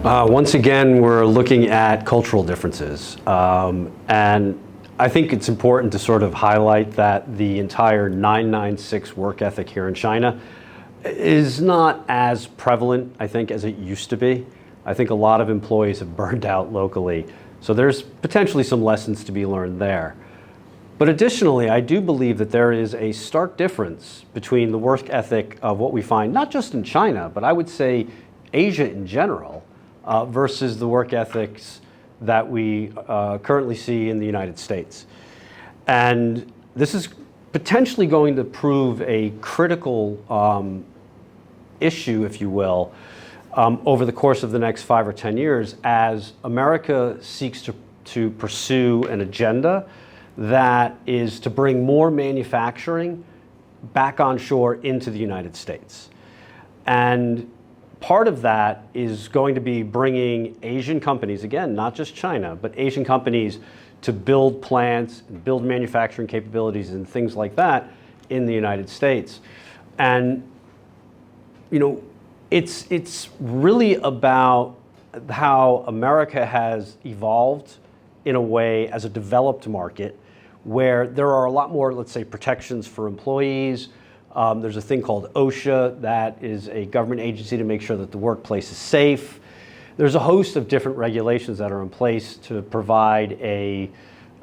Once again, we're looking at cultural differences. And I think it's important to sort of highlight that the entire 996 work ethic here in China is not as prevalent, I think, as it used to be. I think a lot of employees have burned out locally. So there's potentially some lessons to be learned there. But additionally, I do believe that there is a stark difference between the work ethic of what we find, not just in China, but I would say Asia in general, versus the work ethics that we currently see in the United States. And this is potentially going to prove a critical issue, if you will, over the course of the next 5 or 10 years as America seeks to pursue an agenda that is to bring more manufacturing back onshore into the United States. And part of that is going to be bringing Asian companies, again, not just China, but Asian companies to build plants, build manufacturing capabilities and things like that in the United States. And, you know, it's really about how America has evolved in a way as a developed market where there are a lot more, let's say, protections for employees. There's a thing called OSHA that is a government agency to make sure that the workplace is safe. There's a host of different regulations that are in place to provide a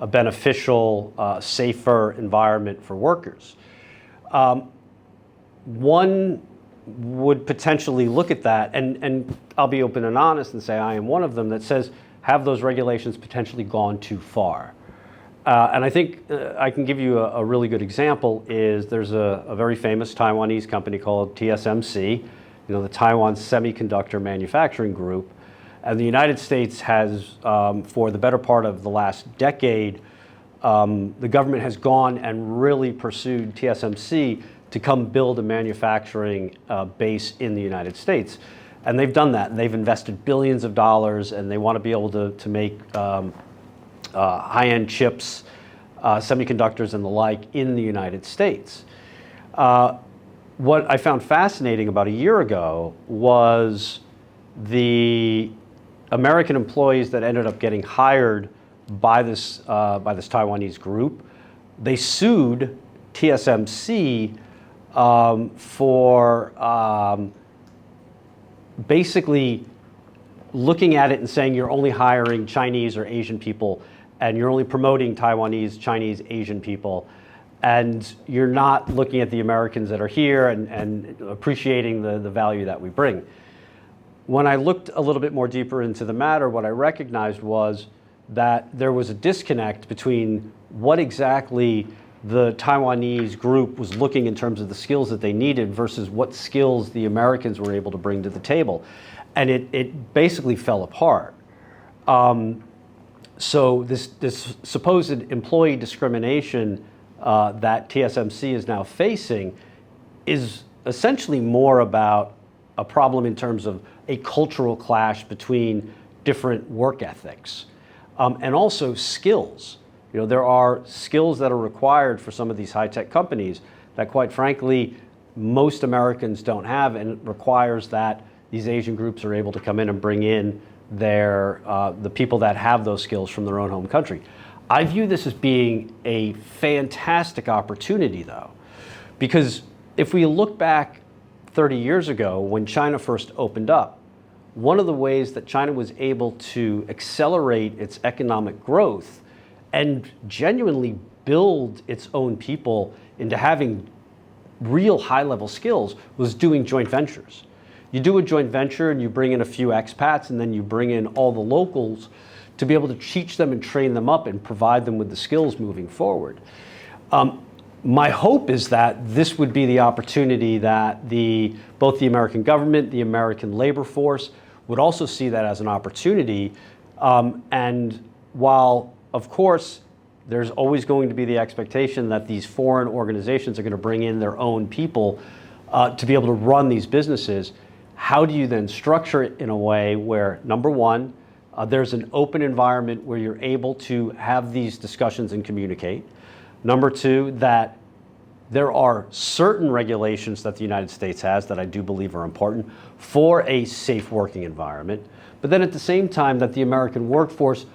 beneficial, safer environment for workers. One would potentially look at that, and I'll be open and honest and say I am one of them that says, have those regulations potentially gone too far? And I think I can give you a really good example is there's a very famous Taiwanese company called TSMC, you know, the Taiwan Semiconductor Manufacturing Group. And the United States has, for the better part of the last decade, the government has gone and really pursued TSMC to come build a manufacturing base in the United States. And they've done that. And they've invested billions of dollars, and they want to be able to make high-end chips, semiconductors and the like in the United States. What I found fascinating about a year ago was the American employees that ended up getting hired by this Taiwanese group. They sued TSMC for basically looking at it and saying you're only hiring Chinese or Asian people and you're only promoting Taiwanese, Chinese, Asian people, and you're not looking at the Americans that are here and appreciating the value that we bring. When I looked a little bit more deeper into the matter, what I recognized was that there was a disconnect between what exactly the Taiwanese group was looking in terms of the skills that they needed versus what skills the Americans were able to bring to the table. And it basically fell apart. So this supposed employee discrimination that TSMC is now facing is essentially more about a problem in terms of a cultural clash between different work ethics and also skills. You know, there are skills that are required for some of these high-tech companies that, quite frankly, most Americans don't have, and it requires that these Asian groups are able to come in and bring in the people that have those skills from their own home country. I view this as being a fantastic opportunity, though, because if we look back 30 years ago when China first opened up, one of the ways that China was able to accelerate its economic growth and genuinely build its own people into having real high-level skills was doing joint ventures. You do a joint venture and you bring in a few expats and then you bring in all the locals to be able to teach them and train them up and provide them with the skills moving forward. My hope is that this would be the opportunity that both the American government, the American labor force would also see that as an opportunity. And while, of course, there's always going to be the expectation that these foreign organizations are going to bring in their own people to be able to run these businesses, how do you then structure it in a way where, number one, there's an open environment where you're able to have these discussions and communicate. Number two, that There are certain regulations that the United States has that I do believe are important for a safe working environment. But then at the same time that the American workforce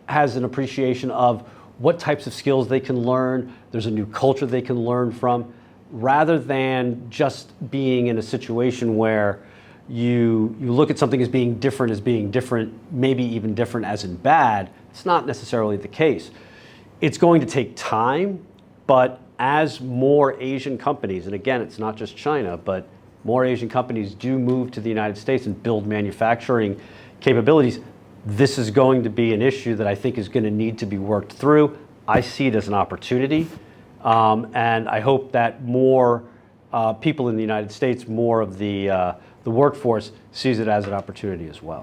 has an appreciation of what types of skills they can learn, there's a new culture they can learn from, rather than just being in a situation where you look at something as being different, maybe even different as in bad. It's not necessarily the case. It's going to take time, but as more Asian companies, and again, it's not just China, but more Asian companies do move to the United States and build manufacturing capabilities, this is going to be an issue that I think is going to need to be worked through. I see it as an opportunity, and I hope that more people in the United States, more of the workforce sees it as an opportunity as well.